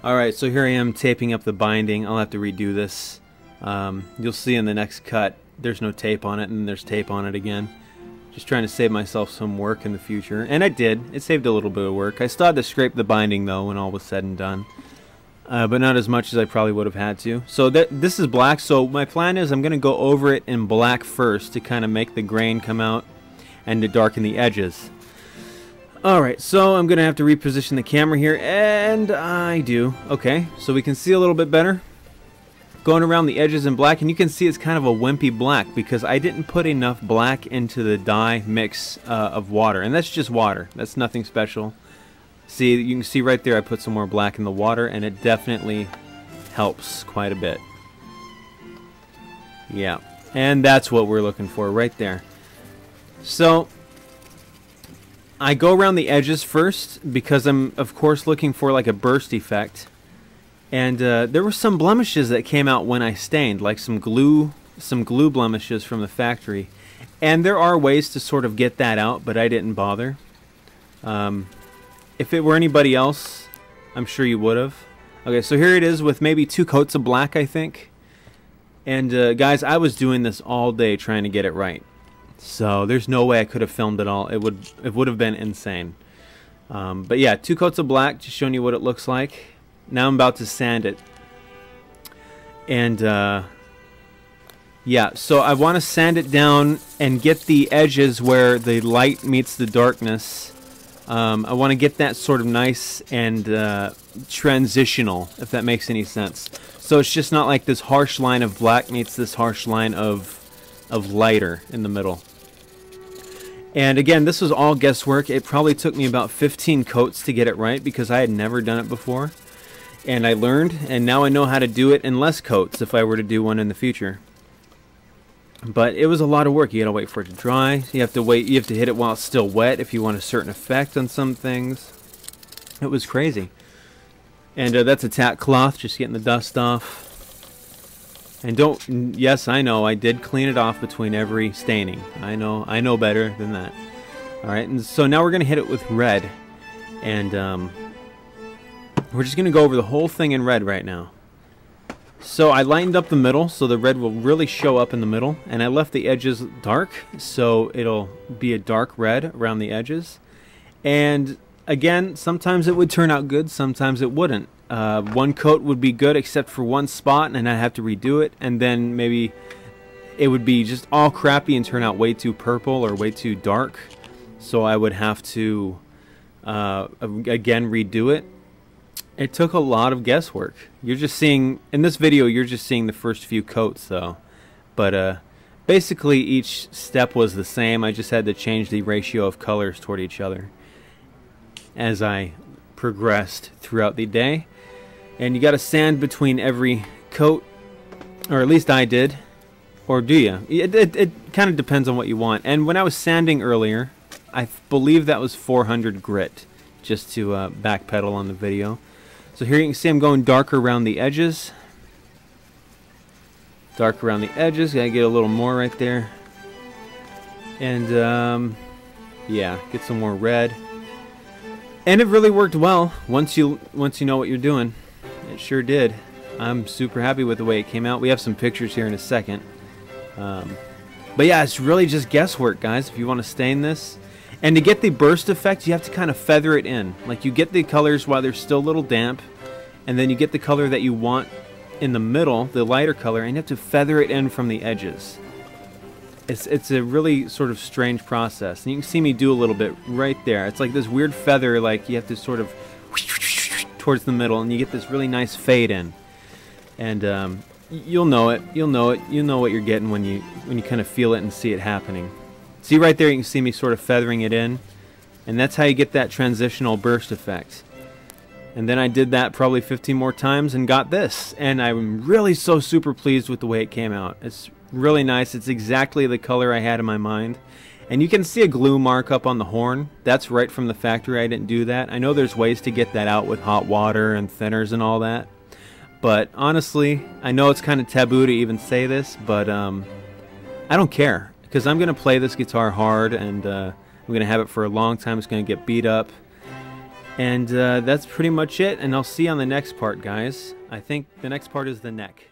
Alright, so here I am taping up the binding. I'll have to redo this. You'll see in the next cut there's no tape on it, and there's tape on it again. Just trying to save myself some work in the future. And I did. It saved a little bit of work. I still had to scrape the binding though when all was said and done. But not as much as I probably would have had to. So this is black, so my plan is I'm going to go over it in black first to kind of make the grain come out and to darken the edges. Alright, so I'm going to have to reposition the camera here, and I do. Okay, so we can see a little bit better. Going around the edges in black, and you can see it's kind of a wimpy black because I didn't put enough black into the dye mix of water. And that's just water. That's nothing special. See, you can see right there I put some more black in the water, and it definitely helps quite a bit. Yeah, and that's what we're looking for right there. So I go around the edges first because I'm, of course, looking for like a burst effect. And there were some blemishes that came out when I stained, like some glue blemishes from the factory. And there are ways to sort of get that out, but I didn't bother. If it were anybody else, I'm sure you would have. Okay, so here it is with maybe 2 coats of black, I think. And guys, I was doing this all day trying to get it right. So there's no way I could have filmed it all. It would have been insane. But yeah, 2 coats of black, just showing you what it looks like. Now I'm about to sand it. And yeah, so I want to sand it down and get the edges where the light meets the darkness. I want to get that sort of nice and transitional, if that makes any sense. So it's just not like this harsh line of black meets this harsh line of lighter in the middle. And again, this was all guesswork. It probably took me about 15 coats to get it right because I had never done it before. And I learned, and now I know how to do it in less coats if I were to do one in the future. But it was a lot of work. You gotta wait for it to dry. You have to wait. You have to hit it while it's still wet if you want a certain effect on some things. It was crazy. And that's a tack cloth, just getting the dust off. And yes, I know, I did clean it off between every staining. I know better than that. Alright, and so now we're going to hit it with red. And we're just going to go over the whole thing in red right now. So I lightened up the middle, so the red will really show up in the middle. And I left the edges dark, so it'll be a dark red around the edges. And again, sometimes it would turn out good, sometimes it wouldn't. One coat would be good except for one spot, and I'd have to redo it, and then maybe it would be just all crappy and turn out way too purple or way too dark, so I would have to again redo it. It took a lot of guesswork. You're just seeing, in this video, you're just seeing the first few coats though, but basically each step was the same. I just had to change the ratio of colors toward each other as I progressed throughout the day. And you got to sand between every coat, or at least I did. Or do you? It kind of depends on what you want. And when I was sanding earlier, I believe that was 400 grit, just to backpedal on the video. So here you can see I'm going darker around the edges. Dark around the edges. Gotta get a little more right there. And yeah, get some more red. And it really worked well once you know what you're doing. It sure did. I'm super happy with the way it came out. We have some pictures here in a second. But yeah, it's really just guesswork, guys, if you want to stain this. And to get the burst effect, you have to kind of feather it in. Like, you get the colors while they're still a little damp, and then you get the color that you want in the middle, the lighter color, and you have to feather it in from the edges. It's a really sort of strange process. And you can see me do a little bit right there. It's like this weird feather, like you have to sort of towards the middle, and you get this really nice fade in. And you'll know it. You'll know it. You know what you're getting when you kind of feel it and see it happening. See right there, you can see me sort of feathering it in, and that's how you get that transitional burst effect. And then I did that probably 15 more times and got this, and I'm really so super pleased with the way it came out. It's really nice. It's exactly the color I had in my mind. And you can see a glue mark up on the horn. That's right from the factory. I didn't do that. I know there's ways to get that out with hot water and thinners and all that. But honestly, I know it's kind of taboo to even say this, but I don't care. Because I'm going to play this guitar hard, and I'm going to have it for a long time. It's going to get beat up. And that's pretty much it, and I'll see you on the next part, guys. I think the next part is the neck.